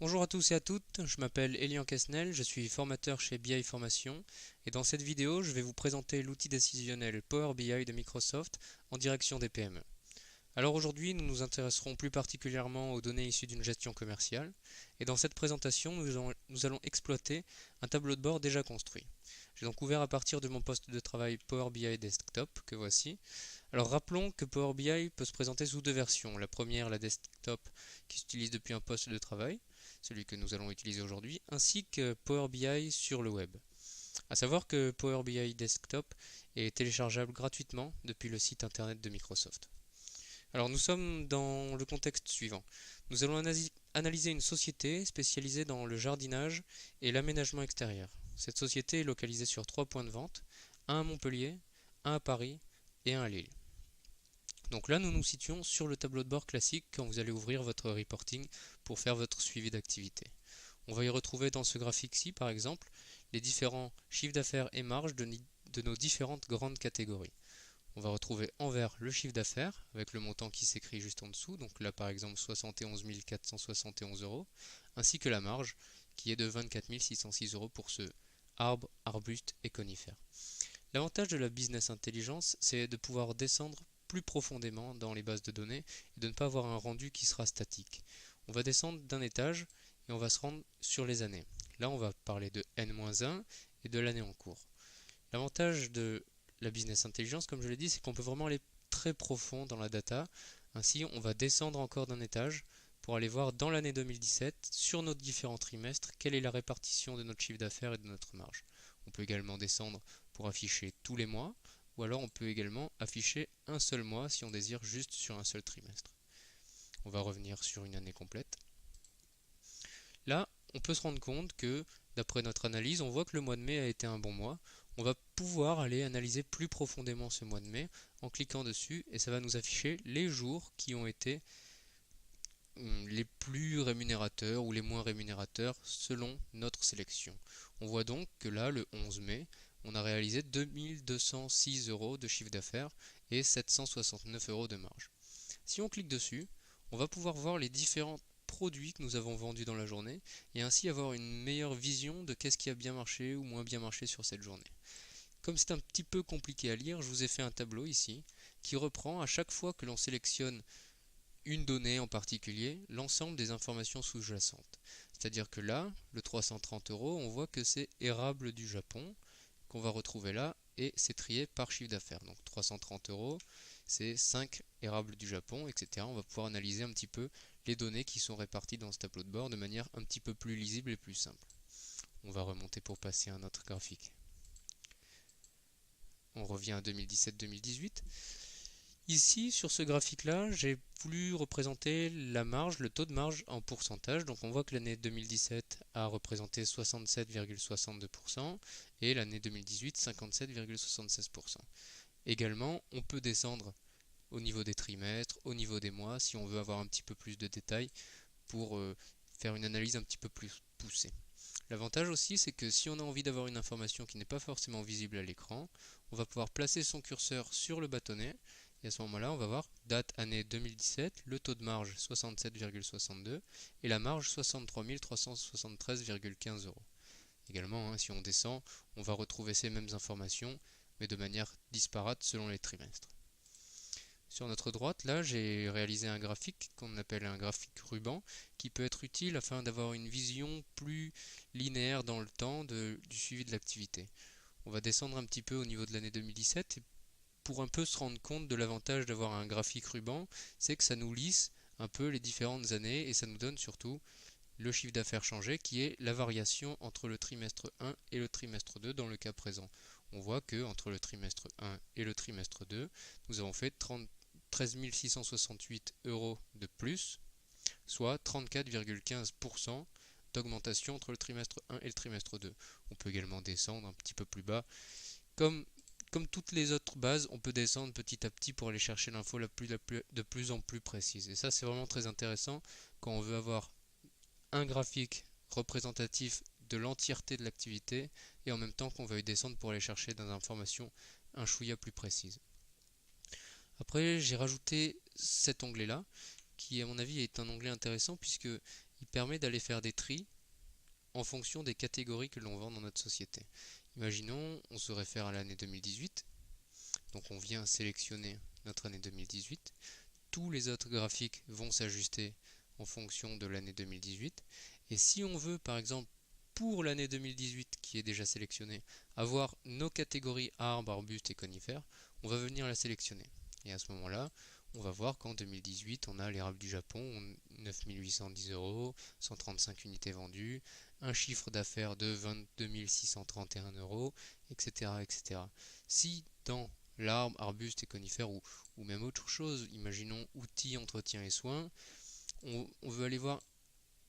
Bonjour à tous et à toutes, je m'appelle Elian Kesnel, je suis formateur chez BI Formation et dans cette vidéo je vais vous présenter l'outil décisionnel Power BI de Microsoft en direction des PME. Alors aujourd'hui nous nous intéresserons plus particulièrement aux données issues d'une gestion commerciale et dans cette présentation nous allons exploiter un tableau de bord déjà construit. J'ai donc ouvert à partir de mon poste de travail Power BI Desktop que voici. Alors rappelons que Power BI peut se présenter sous deux versions. La première, la desktop, qui s'utilise depuis un poste de travail, celui que nous allons utiliser aujourd'hui, ainsi que Power BI sur le web. A savoir que Power BI Desktop est téléchargeable gratuitement depuis le site internet de Microsoft. Alors nous sommes dans le contexte suivant. Nous allons analyser une société spécialisée dans le jardinage et l'aménagement extérieur. Cette société est localisée sur 3 points de vente, un à Montpellier, un à Paris et un à Lille. Donc là, nous nous situons sur le tableau de bord classique quand vous allez ouvrir votre reporting pour faire votre suivi d'activité. On va y retrouver dans ce graphique-ci, par exemple, les différents chiffres d'affaires et marges de nos différentes grandes catégories. On va retrouver en vert le chiffre d'affaires avec le montant qui s'écrit juste en dessous, donc là par exemple 71 471 euros, ainsi que la marge qui est de 24 606 euros pour ce arbre, arbuste et conifère. L'avantage de la business intelligence, c'est de pouvoir descendre plus profondément dans les bases de données et de ne pas avoir un rendu qui sera statique. On va descendre d'un étage et on va se rendre sur les années. Là, on va parler de N-1 et de l'année en cours. L'avantage de la business intelligence, comme je l'ai dit, c'est qu'on peut vraiment aller très profond dans la data. Ainsi, on va descendre encore d'un étage pour aller voir dans l'année 2017, sur nos différents trimestres, quelle est la répartition de notre chiffre d'affaires et de notre marge. On peut également descendre pour afficher tous les mois, ou alors on peut également afficher un seul mois si on désire juste sur un seul trimestre. On va revenir sur une année complète. Là, on peut se rendre compte que, d'après notre analyse, on voit que le mois de mai a été un bon mois. On va pouvoir aller analyser plus profondément ce mois de mai en cliquant dessus et ça va nous afficher les jours qui ont été les plus rémunérateurs ou les moins rémunérateurs selon notre sélection. On voit donc que là, le 11 mai, on a réalisé 2206 euros de chiffre d'affaires et 769 euros de marge. Si on clique dessus, on va pouvoir voir les différents produits que nous avons vendus dans la journée et ainsi avoir une meilleure vision de qu'est-ce qui a bien marché ou moins bien marché sur cette journée. Comme c'est un petit peu compliqué à lire, je vous ai fait un tableau ici qui reprend à chaque fois que l'on sélectionne une donnée en particulier, l'ensemble des informations sous-jacentes. C'est-à-dire que là, le 330 euros, on voit que c'est érable du Japon qu'on va retrouver là et c'est trié par chiffre d'affaires. Donc 330 euros, c'est 5 érables du Japon, etc. On va pouvoir analyser un petit peu les données qui sont réparties dans ce tableau de bord de manière un petit peu plus lisible et plus simple. On va remonter pour passer à un autre graphique. On revient à 2017-2018. Ici, sur ce graphique-là, j'ai voulu représenter la marge, le taux de marge en pourcentage. Donc on voit que l'année 2017 a représenté 67,62% et l'année 2018 57,76%. Également, on peut descendre au niveau des trimestres, au niveau des mois, si on veut avoir un petit peu plus de détails pour faire une analyse un petit peu plus poussée. L'avantage aussi, c'est que si on a envie d'avoir une information qui n'est pas forcément visible à l'écran, on va pouvoir placer son curseur sur le bâtonnet et à ce moment-là, on va voir date année 2017, le taux de marge 67,62 et la marge 63 373,15 euros. Également, si on descend, on va retrouver ces mêmes informations, mais de manière disparate selon les trimestres. Sur notre droite, là, j'ai réalisé un graphique qu'on appelle un graphique ruban qui peut être utile afin d'avoir une vision plus linéaire dans le temps du suivi de l'activité. On va descendre un petit peu au niveau de l'année 2017 et pour un peu se rendre compte de l'avantage d'avoir un graphique ruban, c'est que ça nous lisse un peu les différentes années et ça nous donne surtout le chiffre d'affaires changé qui est la variation entre le trimestre 1 et le trimestre 2 dans le cas présent. On voit que entre le trimestre 1 et le trimestre 2, nous avons fait 13 668 euros de plus, soit 34,15% d'augmentation entre le trimestre 1 et le trimestre 2. On peut également descendre un petit peu plus bas. Comme toutes les autres bases, on peut descendre petit à petit pour aller chercher l'info de plus en plus précise. Et ça, c'est vraiment très intéressant quand on veut avoir un graphique représentatif de l'entièreté de l'activité et en même temps qu'on veuille descendre pour aller chercher des informations un chouïa plus précises. Après, j'ai rajouté cet onglet-là, qui à mon avis est un onglet intéressant puisque il il permet d'aller faire des tris en fonction des catégories que l'on vend dans notre société. Imaginons, on se réfère à l'année 2018, donc on vient sélectionner notre année 2018. Tous les autres graphiques vont s'ajuster en fonction de l'année 2018. Et si on veut, par exemple, pour l'année 2018 qui est déjà sélectionnée, avoir nos catégories arbres, arbustes et conifères, on va venir la sélectionner. Et à ce moment-là, on va voir qu'en 2018, on a l'érable du Japon, 9810 €, 135 unités vendues, un chiffre d'affaires de 22 631 €, etc., etc. Si dans l'arbre, arbuste et conifère ou même autre chose, imaginons outils, entretien et soins, on veut aller voir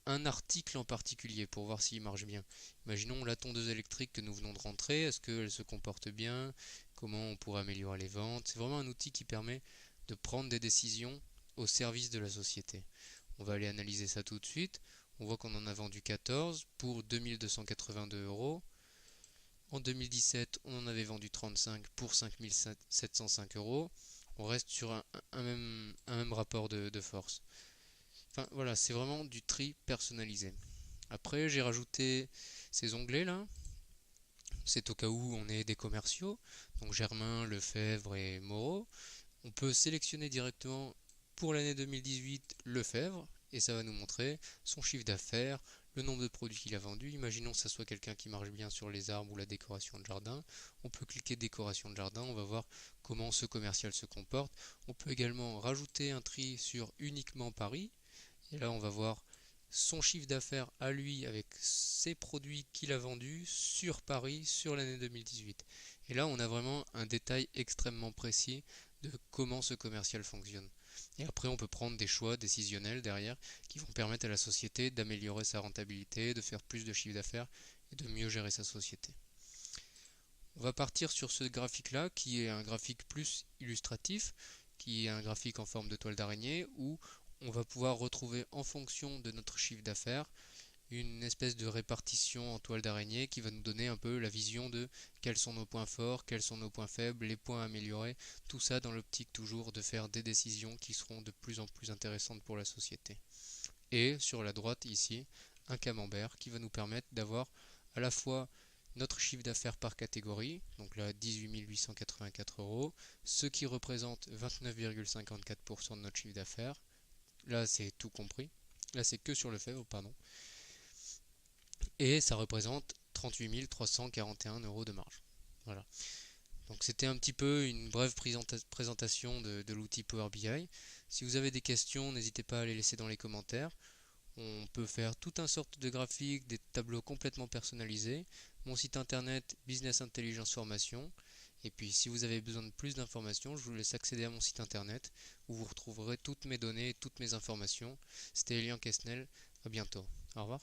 un article en particulier pour voir s'il marche bien. Imaginons la tondeuse électrique que nous venons de rentrer, est-ce qu'elle se comporte bien, comment on pourrait améliorer les ventes. C'est vraiment un outil qui permet de prendre des décisions au service de la société. On va aller analyser ça tout de suite. On voit qu'on en a vendu 14 pour 2282 €. En 2017, on en avait vendu 35 pour 5705 €. On reste sur un même rapport de force. Enfin voilà, c'est vraiment du tri personnalisé. Après, j'ai rajouté ces onglets là. C'est au cas où on est des commerciaux, donc Germain, Lefebvre et Moreau. On peut sélectionner directement pour l'année 2018 Lefebvre et ça va nous montrer son chiffre d'affaires, le nombre de produits qu'il a vendus. Imaginons que ça soit quelqu'un qui marche bien sur les arbres ou la décoration de jardin. On peut cliquer décoration de jardin, on va voir comment ce commercial se comporte. On peut également rajouter un tri sur uniquement Paris. Et là, on va voir son chiffre d'affaires à lui avec ses produits qu'il a vendus sur Paris sur l'année 2018. Et là, on a vraiment un détail extrêmement précis de comment ce commercial fonctionne. Et après, on peut prendre des choix décisionnels derrière qui vont permettre à la société d'améliorer sa rentabilité, de faire plus de chiffre d'affaires et de mieux gérer sa société. On va partir sur ce graphique-là qui est un graphique plus illustratif, qui est un graphique en forme de toile d'araignée où on va pouvoir retrouver en fonction de notre chiffre d'affaires une espèce de répartition en toile d'araignée qui va nous donner un peu la vision de quels sont nos points forts, quels sont nos points faibles, les points à améliorer, tout ça dans l'optique toujours de faire des décisions qui seront de plus en plus intéressantes pour la société. Et sur la droite ici, un camembert qui va nous permettre d'avoir à la fois notre chiffre d'affaires par catégorie, donc là 18 884 €, ce qui représente 29,54% de notre chiffre d'affaires. Là c'est tout compris, là c'est que sur Lefebvre, pardon. Et ça représente 38 341 € de marge. Voilà. Donc c'était un petit peu une brève présentation de l'outil Power BI. Si vous avez des questions, n'hésitez pas à les laisser dans les commentaires. On peut faire tout un sorte de graphiques, des tableaux complètement personnalisés. Mon site internet Business Intelligence Formation. Et puis si vous avez besoin de plus d'informations, je vous laisse accéder à mon site internet où vous retrouverez toutes mes données et toutes mes informations. C'était Elian Quesnel, à bientôt. Au revoir.